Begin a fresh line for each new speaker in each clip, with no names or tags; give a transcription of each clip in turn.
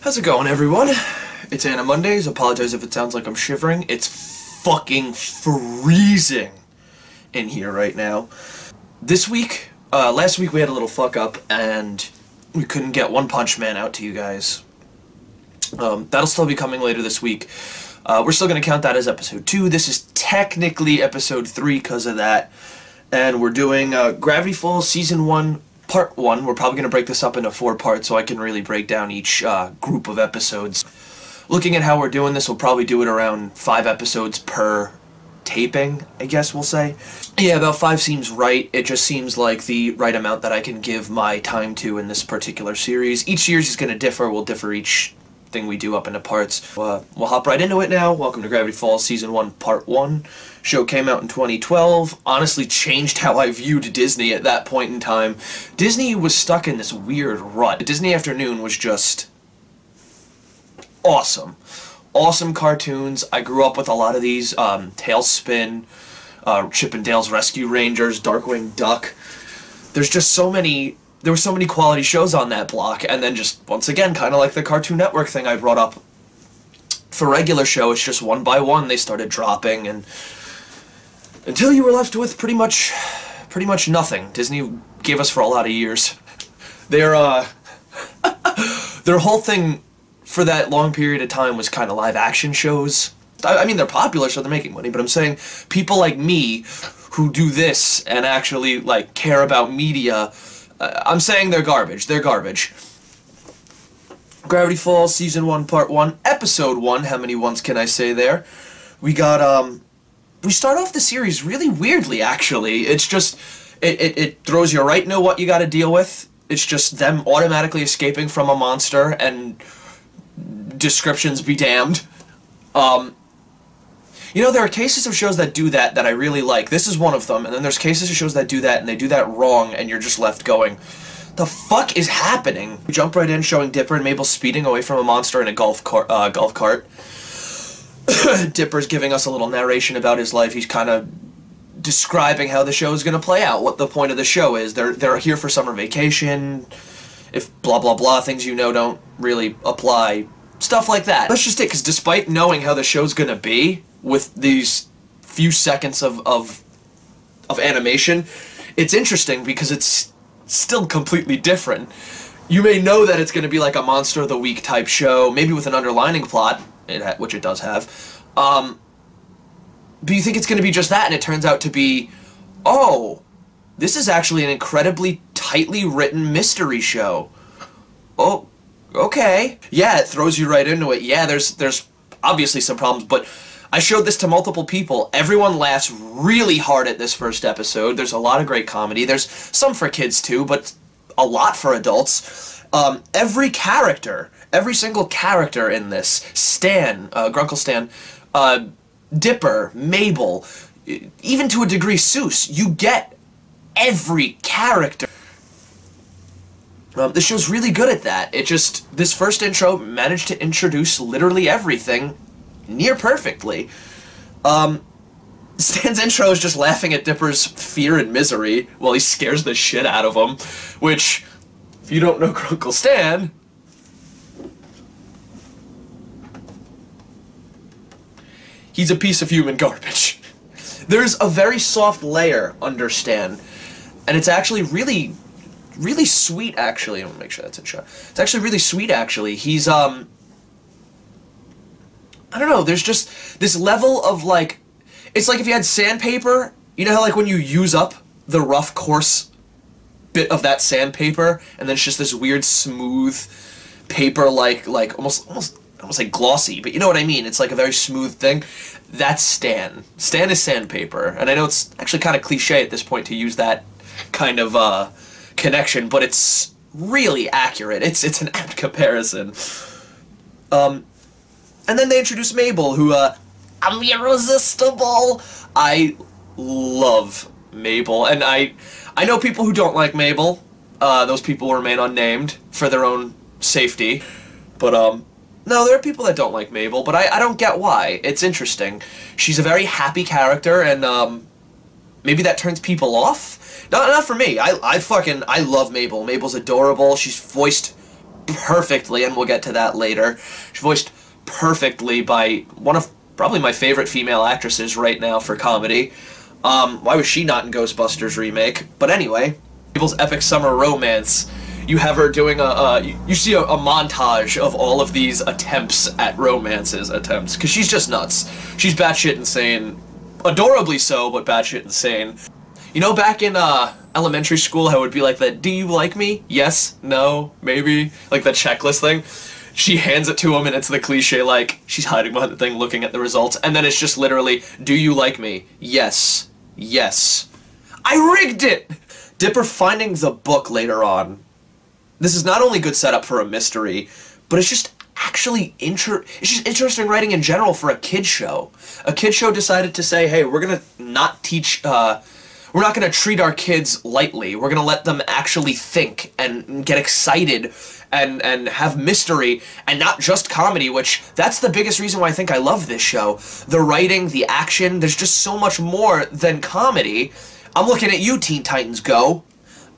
How's it going, everyone? It's Anna Mondays. Apologize if it sounds like I'm shivering. It's fucking freezing in here right now. This week, last week we had a little fuck up and we couldn't get One Punch Man out to you guys. That'll still be coming later this week. We're still going to count that as episode 2. This is technically episode 3 because of that. And we're doing Gravity Falls Season 1, Part 1. We're probably going to break this up into 4 parts so I can really break down each group of episodes. Looking at how we're doing this, we'll probably do it around 5 episodes per taping, I guess we'll say. Yeah, about 5 seems right. It just seems like the right amount that I can give my time to in this particular series. Each series is going to differ. We'll differ each thing we do up into parts. We'll hop right into it now. Welcome to Gravity Falls Season 1, Part 1. Show came out in 2012. Honestly changed how I viewed Disney at that point in time. Disney was stuck in this weird rut. Disney Afternoon was just awesome. Awesome cartoons. I grew up with a lot of these. Tailspin, Chip and Dale's Rescue Rangers, Darkwing Duck. There's just so many... There were so many quality shows on that block, and then just, once again, kind of like the Cartoon Network thing I brought up. For regular show, it's just one by one they started dropping, and until you were left with pretty much nothing. Disney gave us for a lot of years. Their whole thing for that long period of time was kind of live action shows. I mean, they're popular, so they're making money, but I'm saying people like me who do this and actually, like, care about media... I'm saying they're garbage. They're garbage. Gravity Falls, Season 1, Part 1, Episode 1. How many ones can I say there? We got, we start off the series really weirdly, actually. It's just, it throws you right into what you gotta deal with. It's just them automatically escaping from a monster, and descriptions be damned. You know, there are cases of shows that do that I really like. This is one of them, and then there's cases of shows that do that, and they do that wrong, and you're just left going, the fuck is happening? We jump right in, showing Dipper and Mabel speeding away from a monster in a golf cart. Dipper's giving us a little narration about his life. He's kind of describing how the show is going to play out, what the point of the show is. They're here for summer vacation, if blah blah blah, things you know don't really apply. Stuff like that. That's just it, because despite knowing how the show's going to be, with these few seconds of animation, it's interesting because it's still completely different. You may know that it's going to be like a Monster of the Week type show, maybe with an underlining plot, which it does have, but you think it's going to be just that, and it turns out to be, oh, this is actually an incredibly tightly written mystery show. Oh, okay. Yeah, it throws you right into it. Yeah, there's obviously some problems, but I showed this to multiple people. Everyone laughs really hard at this first episode. There's a lot of great comedy. There's some for kids too, but a lot for adults. Every single character in this, Stan, Grunkle Stan, Dipper, Mabel, even to a degree Seuss, you get every character. This show's really good at that. This first intro managed to introduce literally everything near perfectly. Stan's intro is just laughing at Dipper's fear and misery while he scares the shit out of him, which, if you don't know Grunkle Stan, he's a piece of human garbage. There's a very soft layer under Stan, and it's actually really sweet, actually. I'm gonna make sure that's in shot. It's actually really sweet, actually. He's, I don't know, there's just this level of, like, it's like if you had sandpaper, you know how, like, when you use up the rough, coarse bit of that sandpaper, and then it's just this weird, smooth paper, like almost like glossy, but you know what I mean, it's like a very smooth thing. That's Stan. Stan is sandpaper, and I know it's actually kind of cliche at this point to use that kind of, connection, but it's really accurate. It's an apt comparison. And then they introduce Mabel, who, I'm irresistible! I love Mabel, and I know people who don't like Mabel. Those people remain unnamed for their own safety. But, no, there are people that don't like Mabel, but I don't get why. It's interesting. She's a very happy character, and, maybe that turns people off? Not for me. I love Mabel. Mabel's adorable. She's voiced perfectly, and we'll get to that later. She's voiced perfectly by one of probably my favorite female actresses right now for comedy. Why was she not in Ghostbusters remake? But anyway, Mabel's epic summer romance. You have her doing you see a montage of all of these attempts at attempts, because she's just nuts. She's batshit insane. Adorably so, but batshit insane. You know, back in, elementary school, how it would be like that, do you like me? Yes? No? Maybe? Like the checklist thing? She hands it to him, and it's the cliche, like, she's hiding behind the thing, looking at the results, and then it's just literally, do you like me? Yes. Yes. I rigged it! Dipper finding the book later on. This is not only good setup for a mystery, but it's just actually it's just interesting writing in general for a kid show. A kid show decided to say, hey, we're gonna not teach, we're not gonna treat our kids lightly. We're gonna let them actually think and get excited and have mystery and not just comedy, which that's the biggest reason why I think I love this show. The writing, the action, there's just so much more than comedy. I'm looking at you, Teen Titans Go.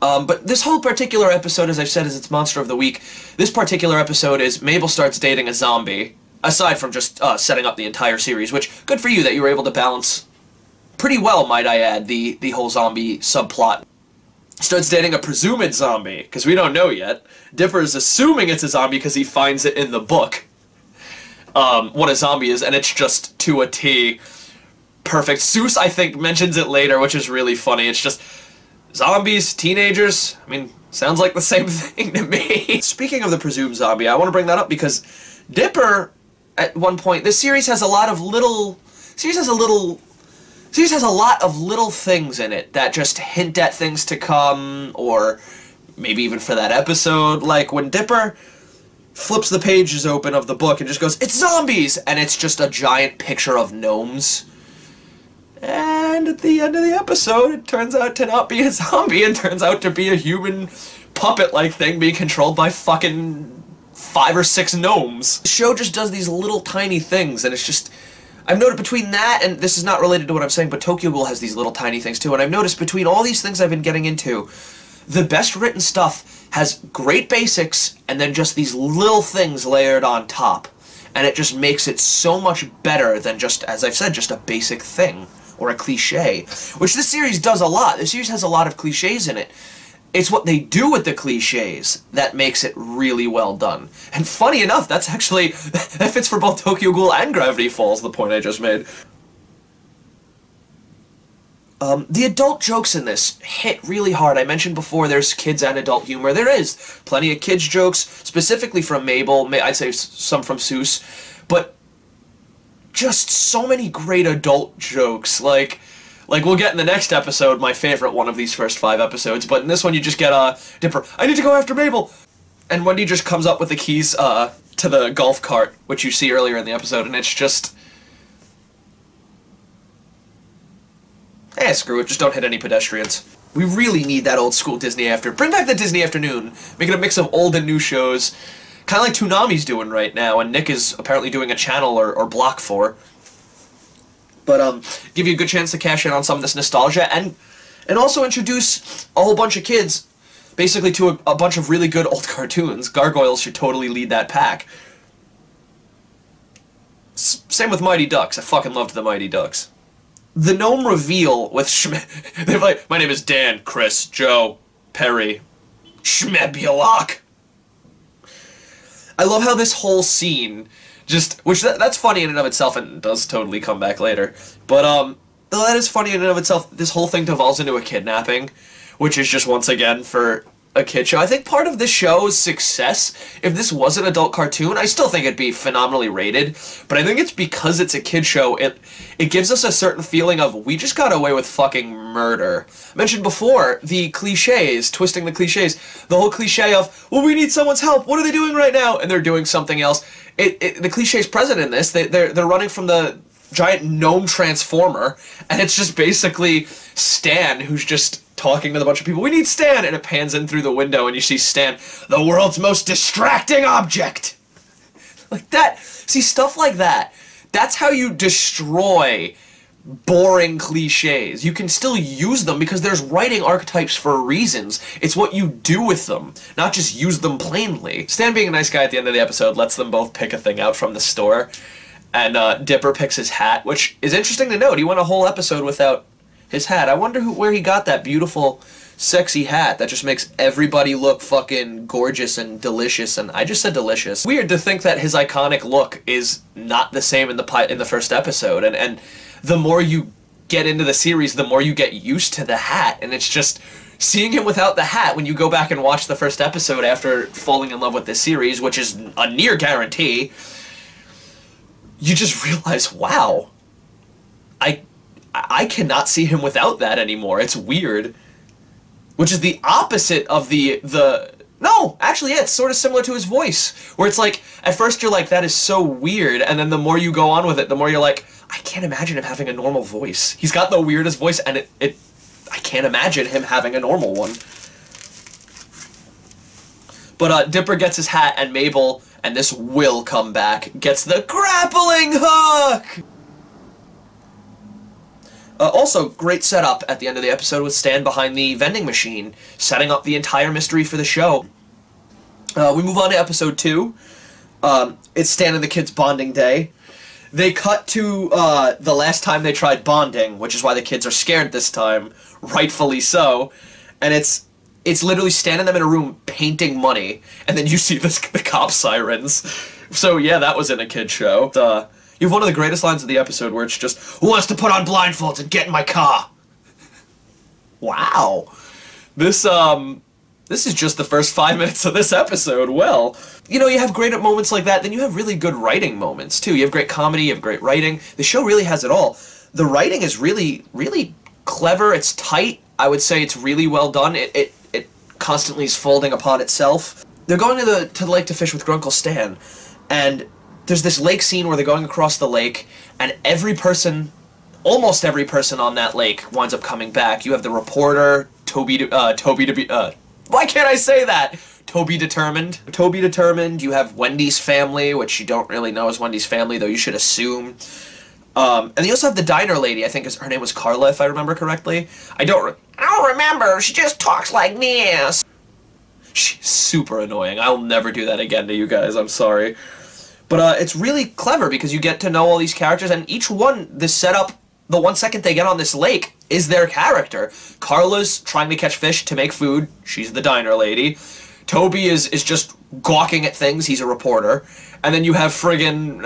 But this whole particular episode, as I've said, is its Monster of the Week. This particular episode is Mabel starts dating a zombie, aside from just setting up the entire series, which, good for you that you were able to balance pretty well, might I add, the whole zombie subplot. Starts dating a presumed zombie, because we don't know yet. Dipper is assuming it's a zombie because he finds it in the book, what a zombie is, and it's just to a T. Perfect. Seuss, I think, mentions it later, which is really funny. It's just zombies, teenagers, I mean, sounds like the same thing to me. Speaking of the presumed zombie, I want to bring that up because Dipper, at one point, this series has a lot of little things in it that just hint at things to come, or maybe even for that episode. Like when Dipper flips the pages open of the book and just goes, it's zombies! And it's just a giant picture of gnomes. And at the end of the episode, it turns out to not be a zombie, and turns out to be a human puppet-like thing being controlled by fucking 5 or 6 gnomes. The show just does these little tiny things, and it's just... I've noted between that, and this is not related to what I'm saying, but Tokyo Ghoul has these little tiny things too, and I've noticed between all these things I've been getting into, the best written stuff has great basics, and then just these little things layered on top. And it just makes it so much better than just, as I've said, just a basic thing. Or a cliche, which this series does a lot. This series has a lot of cliches in it. It's what they do with the cliches that makes it really well done. And funny enough, that's actually, that fits for both Tokyo Ghoul and Gravity Falls, the point I just made. The adult jokes in this hit really hard. I mentioned before there's kids and adult humor. There is plenty of kids jokes, specifically from Mabel, I'd say some from Seuss, but just so many great adult jokes, like we'll get in the next episode, my favorite one of these first 5 episodes, but in this one you just get, Dipper, I need to go after Mabel! And Wendy just comes up with the keys, to the golf cart, which you see earlier in the episode, and it's just... screw it, just don't hit any pedestrians. We really need that old school Disney Bring back the Disney Afternoon! Make it a mix of old and new shows. Kind of like Toonami's doing right now, and Nick is apparently doing a channel or block for. But, give you a good chance to cash in on some of this nostalgia, and also introduce a whole bunch of kids, basically to a bunch of really good old cartoons. Gargoyles should totally lead that pack. Same with Mighty Ducks. I fucking loved the Mighty Ducks. The gnome reveal with they're like, my name is Dan, Chris, Joe, Perry, Schmebulok. I love how this whole scene that's funny in and of itself, and does totally come back later. But, though that is funny in and of itself, this whole thing devolves into a kidnapping, which is just, once again, for a kid show. I think part of the show's success, if this was an adult cartoon, I still think it'd be phenomenally rated, but I think it's because it's a kid show, it gives us a certain feeling of, we just got away with fucking murder. I mentioned before, the cliches, twisting the cliches, the whole cliche of, well, we need someone's help, what are they doing right now? And they're doing something else. The cliche's present in this, they're running from the giant gnome transformer, and it's just basically Stan who's just talking to a bunch of people, we need Stan, and it pans in through the window and you see Stan, the world's most distracting object! Like that, see, stuff like that, that's how you destroy boring cliches. You can still use them because there's writing archetypes for reasons. It's what you do with them, not just use them plainly. Stan, being a nice guy at the end of the episode, lets them both pick a thing out from the store, and Dipper picks his hat, which is interesting to note. He went a whole episode without his hat. I wonder where he got that beautiful, sexy hat that just makes everybody look fucking gorgeous and delicious, and I just said delicious. Weird to think that his iconic look is not the same in the first episode, and the more you get into the series, the more you get used to the hat, and it's just seeing him without the hat when you go back and watch the first episode after falling in love with this series, which is a near guarantee, you just realize, wow, I cannot see him without that anymore. It's weird. Which is the opposite of no, actually, yeah, it's sort of similar to his voice, where it's like, at first you're like, that is so weird, and then the more you go on with it, the more you're like, I can't imagine him having a normal voice. He's got the weirdest voice, and I can't imagine him having a normal one. But Dipper gets his hat, and Mabel, and this will come back, gets the grappling hook! Also, great setup at the end of the episode with Stan behind the vending machine, setting up the entire mystery for the show. We move on to episode 2. It's Stan and the kids' bonding day. They cut to the last time they tried bonding, which is why the kids are scared this time, rightfully so. And it's literally Stan and them in a room painting money, and then you see the cop sirens. So yeah, that was in a kid's show. You have one of the greatest lines of the episode where it's just, who wants to put on blindfolds and get in my car? Wow. This is just the first 5 minutes of this episode. Well, you know, you have great moments like that, then you have really good writing moments, too. You have great comedy, you have great writing. The show really has it all. The writing is really, really clever. It's tight. I would say it's really well done. It constantly is folding upon itself. They're going to the lake to fish with Grunkle Stan, and there's this lake scene where they're going across the lake, and almost every person on that lake winds up coming back. You have the reporter, why can't I say that? Toby Determined. Toby Determined, you have Wendy's family, which you don't really know is Wendy's family, though you should assume. And you also have the diner lady, I think her name was Carla, if I remember correctly. I don't remember, she just talks like this. She's super annoying. I'll never do that again to you guys, I'm sorry. But it's really clever because you get to know all these characters, and each one, this setup, the 1 second they get on this lake, is their character. Carla's trying to catch fish to make food. She's the diner lady. Toby is just gawking at things. He's a reporter. And then you have friggin',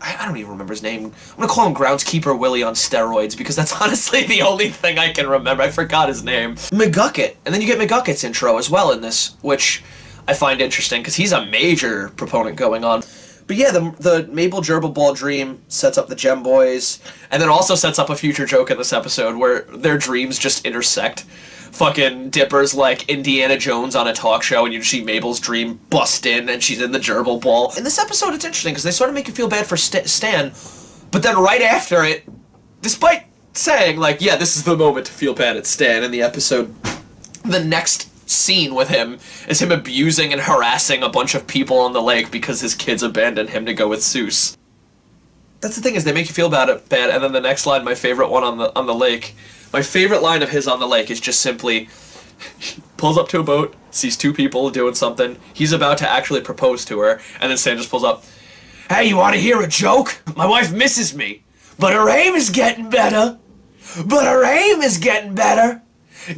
I don't even remember his name. I'm gonna call him Groundskeeper Willie on steroids because that's honestly the only thing I can remember. I forgot his name. McGucket. And then you get McGucket's intro as well in this, which I find interesting because he's a major proponent going on. But yeah, the Mabel Gerbil Ball dream sets up the Gem Boys, and then also sets up a future joke in this episode where their dreams just intersect. Fucking Dipper's like Indiana Jones on a talk show, and you see Mabel's dream bust in, and she's in the Gerbil Ball. In this episode, it's interesting because they sort of make you feel bad for Stan, but then right after it, despite saying, like, yeah, this is the moment to feel bad at Stan in the episode, the next scene with him is him abusing and harassing a bunch of people on the lake because his kids abandoned him to go with Seuss. That's the thing, is they make you feel bad, and then the next line, my favorite one on the lake, my favorite line of his on the lake is just simply, he pulls up to a boat, sees two people doing something, he's about to actually propose to her, and then Stan just pulls up, hey, you want to hear a joke? My wife misses me, but her aim is getting better. But her aim is getting better.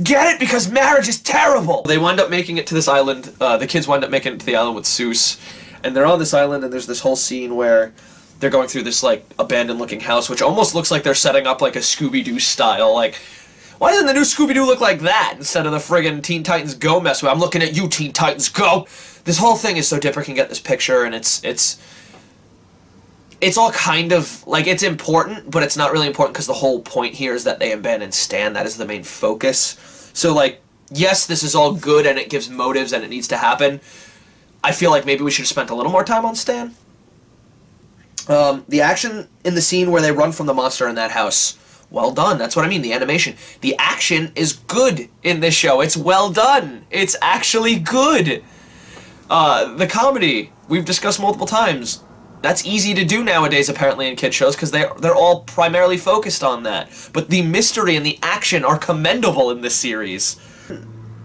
Get it? Because marriage is terrible! They wind up making it to this island, the kids wind up making it to the island with Seuss, and they're on this island, and there's this whole scene where they're going through this, like, abandoned-looking house, which almost looks like they're setting up, like, a Scooby-Doo style, like, why doesn't the new Scooby-Doo look like that, instead of the friggin' Teen Titans Go mess with? I'm looking at you, Teen Titans Go! This whole thing is so Dipper can get this picture, and it's all kind of, like, it's important, but it's not really important because the whole point here is that they abandon Stan. That is the main focus. So, like, yes, this is all good and it gives motives and it needs to happen. I feel like maybe we should have spent a little more time on Stan. The action in the scene where they run from the monster in that house, well done. That's what I mean, the animation. The action is good in this show. It's well done. It's actually good. The comedy, we've discussed multiple times. That's easy to do nowadays, apparently, in kid shows, because they're all primarily focused on that. But the mystery and the action are commendable in this series.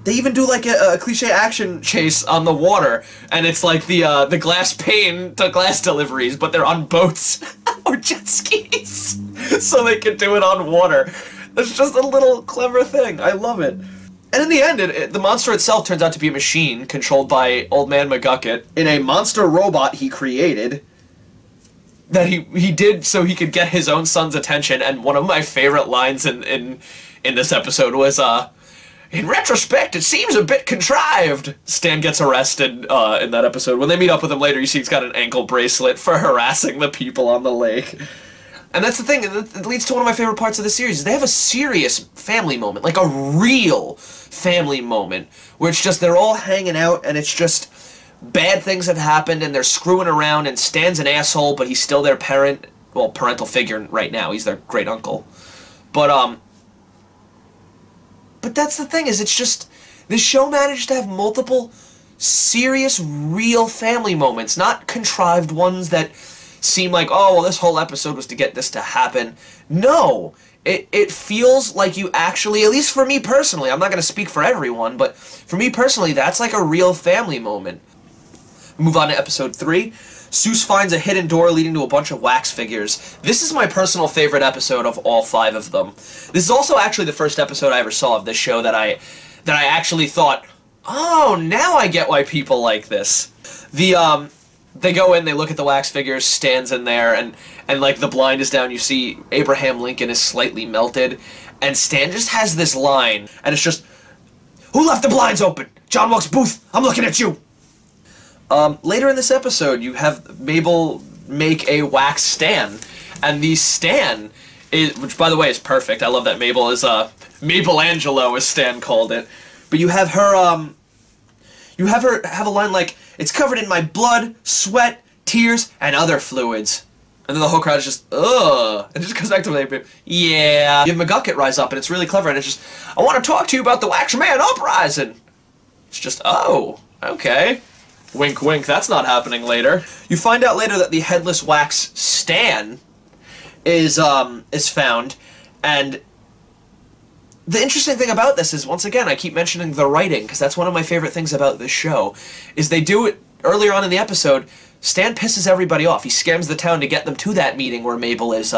They even do like a cliche action chase on the water, and it's like the glass pane to glass deliveries, but they're on boats or jet skis, so they can do it on water. It's just a little clever thing. I love it. And in the end, the monster itself turns out to be a machine controlled by Old Man McGucket in a monster robot he created that he did so he could get his own son's attention. And one of my favorite lines in this episode was, in retrospect, it seems a bit contrived. Stan gets arrested in that episode. When they meet up with him later, you see he's got an ankle bracelet for harassing the people on the lake. And that's the thing, it leads to one of my favorite parts of the series. They have a serious family moment, like a real family moment, where it's just they're all hanging out and it's just bad things have happened and they're screwing around and Stan's an asshole, but he's still their parent, well, parental figure right now. He's their great uncle. But that's the thing, is it's just, this show managed to have multiple serious, real family moments, not contrived ones that seem like, oh, well, this whole episode was to get this to happen. No, it feels like you actually, at least for me personally, I'm not going to speak for everyone, but for me personally, that's like a real family moment. Move on to episode 3. Soos finds a hidden door leading to a bunch of wax figures. This is my personal favorite episode of all 5 of them. This is also actually the first episode I ever saw of this show that I actually thought, oh, now I get why people like this. They go in, they look at the wax figures, Stan's in there, and like the blind is down, you see Abraham Lincoln is slightly melted, and Stan just has this line, and it's just, who left the blinds open? John Wilkes Booth, I'm looking at you! Later in this episode, you have Mabel make a wax Stan, and the Stan is, which by the way is perfect, I love that Mabel is, Mabel Angelo as Stan called it, but you have her have a line like, it's covered in my blood, sweat, tears, and other fluids. And then the whole crowd is just, ugh. And it just goes back to like, yeah. You have McGucket rise up, and it's really clever, and it's just, I want to talk to you about the Wax Man Uprising. It's just, oh, okay. Wink, wink, that's not happening later. You find out later that the headless wax Stan is found, and the interesting thing about this is, once again, I keep mentioning the writing, because that's one of my favorite things about this show, is they do it earlier on in the episode. Stan pisses everybody off. He scams the town to get them to that meeting where Mabel is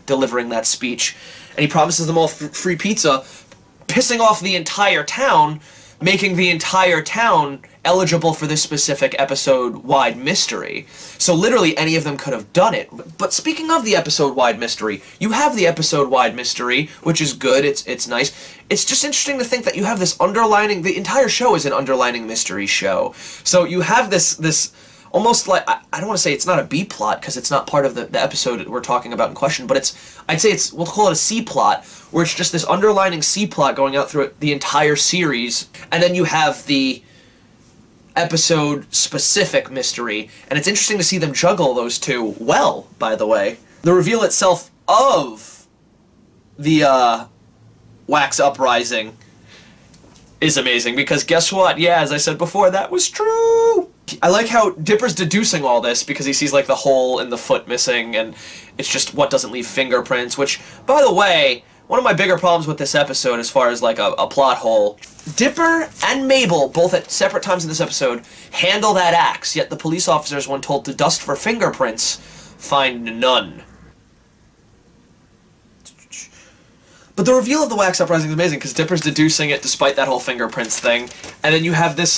delivering that speech, and he promises them all free pizza, pissing off the entire town, making the entire town eligible for this specific episode-wide mystery. So literally any of them could have done it. But speaking of the episode-wide mystery, you have the episode-wide mystery, which is good, it's nice. It's just interesting to think that you have this underlining, the entire show is an underlining mystery show. So you have this almost like, I don't want to say it's not a B-plot, because it's not part of the episode we're talking about in question, but I'd say we'll call it a C-plot, where it's just this underlining C-plot going out through the entire series, and then you have the episode-specific mystery, and it's interesting to see them juggle those two well, by the way. The reveal itself of the Wax Uprising is amazing, because guess what? Yeah, as I said before, that was true! I like how Dipper's deducing all this, because he sees, like, the hole in the foot missing, and it's just what doesn't leave fingerprints, which, by the way, one of my bigger problems with this episode, as far as, like, a plot hole, Dipper and Mabel, both at separate times in this episode, handle that axe, yet the police officers, when told to dust for fingerprints, find none. But the reveal of the Wax Uprising is amazing, because Dipper's deducing it despite that whole fingerprints thing, and then you have this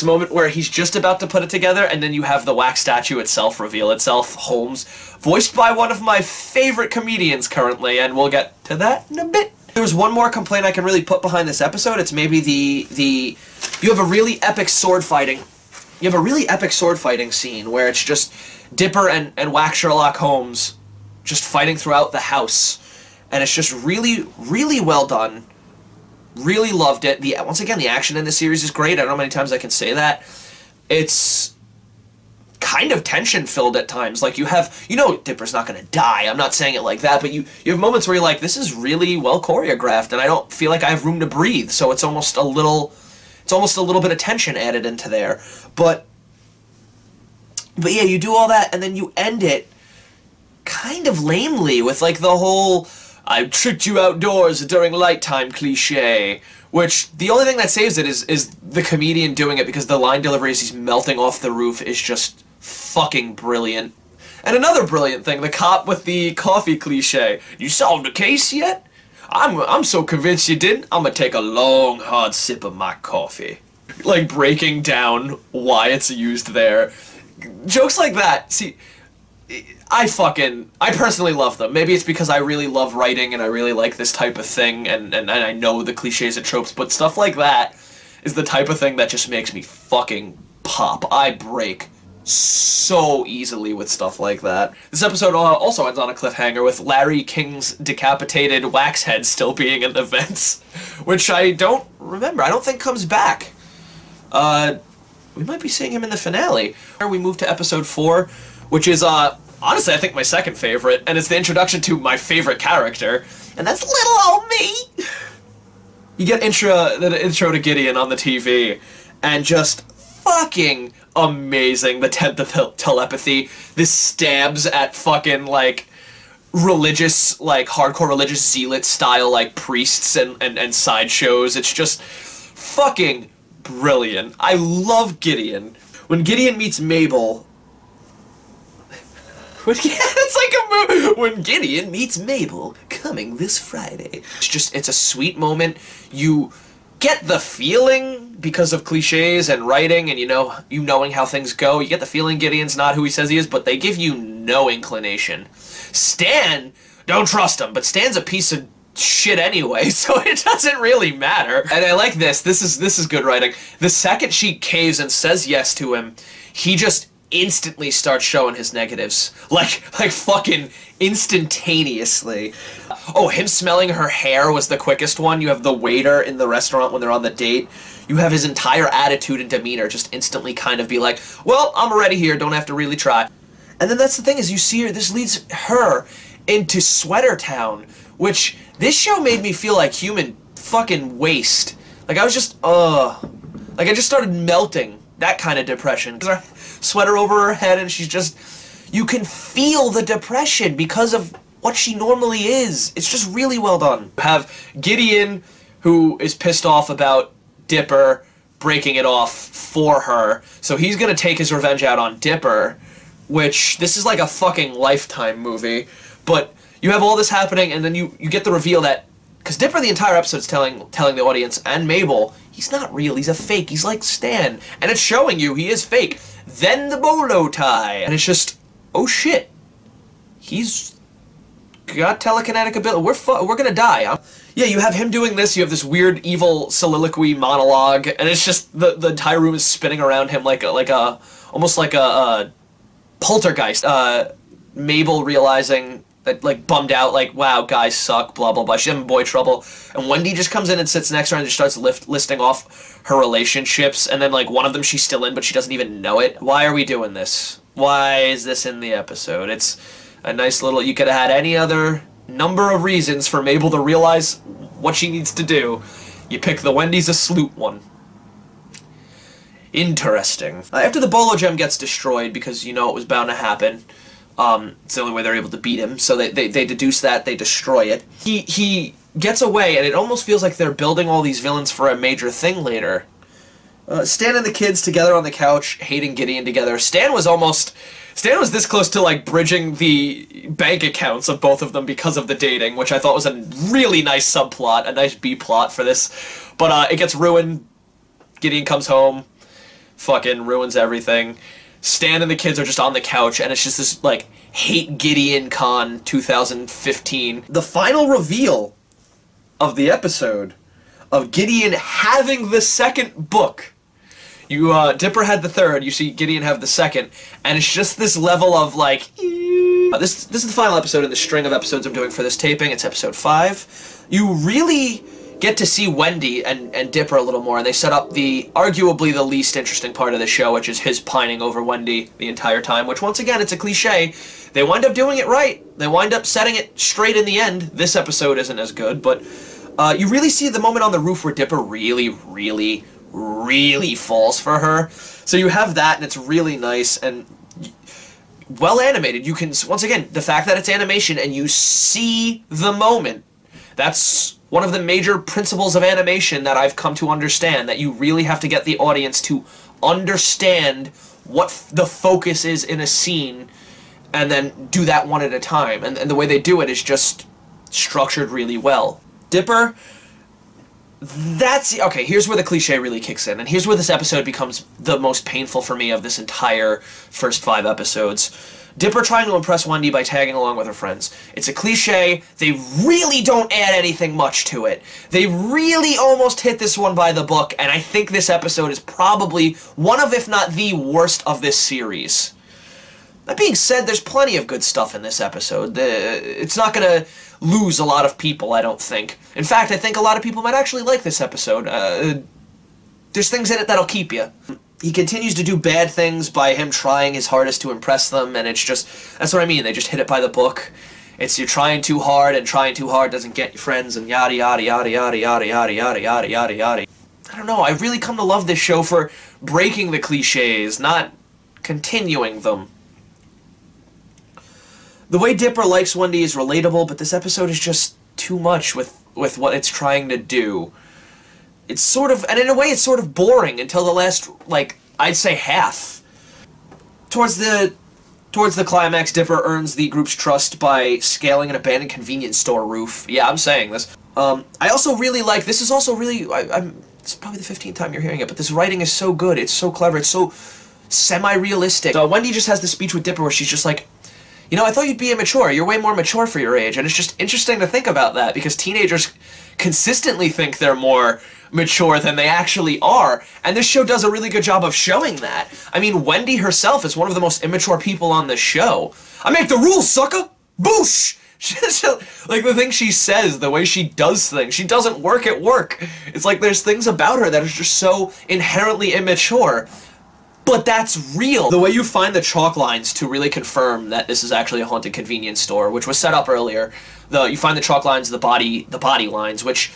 moment where he's just about to put it together, and then you have the wax statue itself reveal itself, Holmes, voiced by one of my favorite comedians currently, and we'll get to that in a bit. There's one more complaint I can really put behind this episode. It's maybe you have a really epic sword fighting. You have a really epic sword fighting scene where it's just Dipper and Wax Sherlock Holmes just fighting throughout the house, and it's just really, really well done. Really loved it. Once again, the action in this series is great. I don't know how many times I can say that. It's kind of tension-filled at times. Like, you know Dipper's not going to die. I'm not saying it like that, but you have moments where you're like, this is really well choreographed, and I don't feel like I have room to breathe, so it's almost a little bit of tension added into there. But But yeah, you do all that, and then you end it kind of lamely with, like, the whole "I tricked you outdoors during light time" cliche, which the only thing that saves it is the comedian doing it, because the line delivery as he's melting off the roof is just fucking brilliant. And another brilliant thing, the cop with the coffee cliche. "You solved the case yet? I'm so convinced you didn't, I'm gonna take a long, hard sip of my coffee." Like, breaking down why it's used there. Jokes like that, see, I personally love them. Maybe it's because I really love writing and I really like this type of thing, and I know the cliches and tropes, but stuff like that is the type of thing that just makes me fucking pop. I break so easily with stuff like that. This episode also ends on a cliffhanger with Larry King's decapitated wax head still being in the vents, which I don't remember. I don't think comes back. We might be seeing him in the finale. We move to episode 4, which is, honestly, I think my second favorite, and it's the introduction to my favorite character, and that's little old me! You get the intro to Gideon on the TV, and just fucking amazing. The telepathy, this stabs at fucking, like, religious, like, hardcore religious zealot style, like, priests and sideshows. It's just fucking brilliant. I love Gideon. When Gideon meets Mabel... it's like a movie. When Gideon meets Mabel, coming this Friday. It's a sweet moment. You get the feeling, because of cliches and writing and you knowing how things go, you get the feeling Gideon's not who he says he is, but they give you no inclination. Stan, don't trust him, but Stan's a piece of shit anyway, so it doesn't really matter. And I like this. This is good writing. The second she caves and says yes to him, he just instantly starts showing his negatives. Like fucking instantaneously. Oh, him smelling her hair was the quickest one. You have the waiter in the restaurant when they're on the date. You have his entire attitude and demeanor just instantly kind of be like, well, I'm already here, don't have to really try. And then that's the thing, is you see her, this leads her into Sweater Town, which this show made me feel like human fucking waste. Like, I was just, like, I just started melting. That kind of depression. Sweater over her head, and she's just, you can feel the depression because of what she normally is. It's just really well done. You have Gideon, who is pissed off about Dipper breaking it off for her, so he's gonna take his revenge out on Dipper, which, this is like a fucking Lifetime movie, but you have all this happening, and then you get the reveal that, because Dipper the entire episode's telling the audience, and Mabel, he's not real, he's a fake, he's like Stan, and it's showing you he is fake. Then the bolo tie, and it's just, oh shit, he's got telekinetic ability, we're gonna die. Yeah, you have him doing this, you have this weird evil soliloquy monologue, and it's just, the entire room is spinning around him almost like a poltergeist. Mabel realizing that, like, bummed out, like, wow, guys suck, blah, blah, blah. She's having boy trouble. And Wendy just comes in and sits next to her and just starts listing off her relationships. And then, like, one of them she's still in, but she doesn't even know it. Why are we doing this? Why is this in the episode? It's a nice little... You could have had any other number of reasons for Mabel to realize what she needs to do. You pick the Wendy's a salute one. Interesting. After the Bolo Gem gets destroyed, because you know it was bound to happen... it's the only way they're able to beat him, so they deduce that, they destroy it. He gets away, and it almost feels like they're building all these villains for a major thing later. Stan and the kids together on the couch, hating Gideon together. Stan was this close to, like, bridging the bank accounts of both of them because of the dating, which I thought was a really nice subplot, a nice B-plot for this. But, it gets ruined. Gideon comes home, fucking ruins everything. Stan and the kids are just on the couch, and it's just this, like, Hate Gideon Con 2015. The final reveal of the episode of Gideon having the second book. Dipper had the third, you see Gideon have the second, and it's just this level of, like, this is the final episode in the string of episodes I'm doing for this taping. It's episode 5. You really get to see Wendy and Dipper a little more, and they set up arguably the least interesting part of the show, which is his pining over Wendy the entire time, which, once again, it's a cliche. They wind up doing it right. They wind up setting it straight in the end. This episode isn't as good, but you really see the moment on the roof where Dipper really, really, really falls for her. So you have that, and it's really nice, and well animated. You can, once again, the fact that it's animation and you see the moment, that's one of the major principles of animation that I've come to understand, that you really have to get the audience to understand what the focus is in a scene and then do that one at a time. And the way they do it is just structured really well. Dipper, okay, here's where the cliche really kicks in, and here's where this episode becomes the most painful for me of this entire first 5 episodes. Dipper trying to impress Wendy by tagging along with her friends. It's a cliche. They really don't add anything much to it. They really almost hit this one by the book, and I think this episode is probably one of, if not the worst of this series. That being said, there's plenty of good stuff in this episode. It's not going to lose a lot of people, I don't think. In fact, I think a lot of people might actually like this episode. There's things in it that'll keep you. He continues to do bad things by him trying his hardest to impress them, and it's just, that's what I mean, they just hit it by the book. It's you're trying too hard, and trying too hard doesn't get you friends, and yada yada yada yada yada yada yada yada yada yada. I don't know, I've really come to love this show for breaking the cliches, not continuing them. The way Dipper likes Wendy is relatable, but this episode is just too much with what it's trying to do. It's sort of, and in a way it's sort of boring until the last, like, I'd say half. Towards the climax, Dipper earns the group's trust by scaling an abandoned convenience store roof. Yeah, I'm saying this. I also really like, this is also really, it's probably the 15th time you're hearing it, but this writing is so good, it's so clever, it's so semi-realistic. So Wendy just has this speech with Dipper where she's just like, you know, I thought you'd be immature. You're way more mature for your age. And it's just interesting to think about that, because teenagers consistently think they're more mature than they actually are. And this show does a really good job of showing that. I mean, Wendy herself is one of the most immature people on the show. I make the rules, sucker! Boosh! Like, the things she says, the way she does things, she doesn't work at work. It's like there's things about her that is just so inherently immature. But that's real. The way you find the chalk lines to really confirm that this is actually a haunted convenience store, which was set up earlier, you find the chalk lines, the body lines, which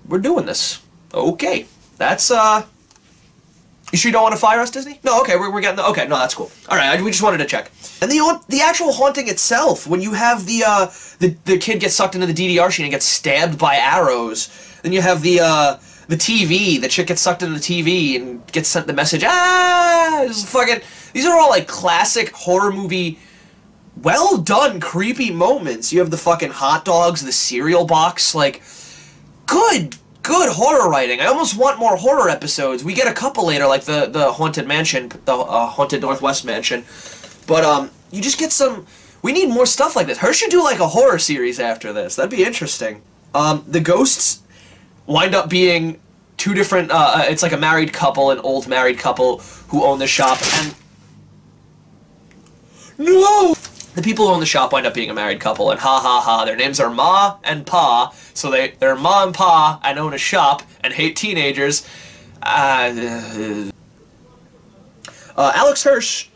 we're doing this. Okay, that's you sure you don't want to fire us, Disney? No, okay, we're getting okay. No, that's cool. All right, we just wanted to check. And the actual haunting itself, when you have the kid gets sucked into the DDR machine and gets stabbed by arrows, then you have the TV, the chick gets sucked into the TV and gets sent the message, these are all like classic horror movie, well done, creepy moments. You have the fucking hot dogs, the cereal box, like, good horror writing. I almost want more horror episodes. We get a couple later, like the Haunted Mansion, the Haunted Northwest Mansion, but you just get some, we need more stuff like this. Her should do like a horror series after this. That'd be interesting. The ghosts wind up being two different, it's like a married couple, an old married couple who own the shop, and no! The people who own the shop wind up being a married couple, and ha ha ha, their names are Ma and Pa, so they're Ma and Pa and own a shop and hate teenagers. Alex Hirsch,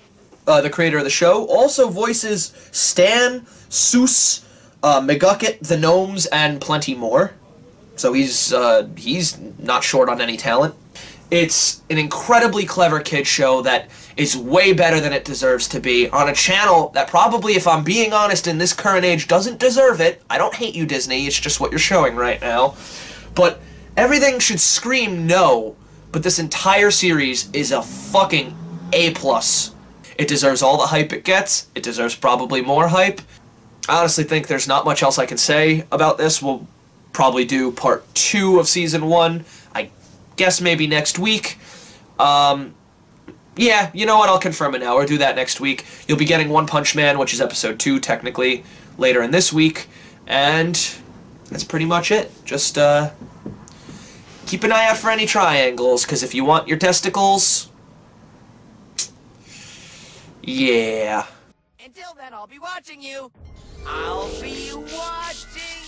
the creator of the show, also voices Stan, Soos, McGucket, the Gnomes, and plenty more. So he's not short on any talent. It's an incredibly clever kid show that is way better than it deserves to be on a channel that probably, if I'm being honest, in this current age doesn't deserve it. I don't hate you, Disney, it's just what you're showing right now. But everything should scream no, but this entire series is a fucking A+. It deserves all the hype it gets. It deserves probably more hype. I honestly think there's not much else I can say about this. We'll probably do part 2 of season 1. I guess maybe next week. Yeah, you know what, I'll confirm it now. We'll do that next week. You'll be getting One Punch Man, which is episode 2, technically, later in this week. And that's pretty much it. Just, keep an eye out for any triangles, because if you want your testicles, yeah.
Until then, I'll be watching you. I'll be watching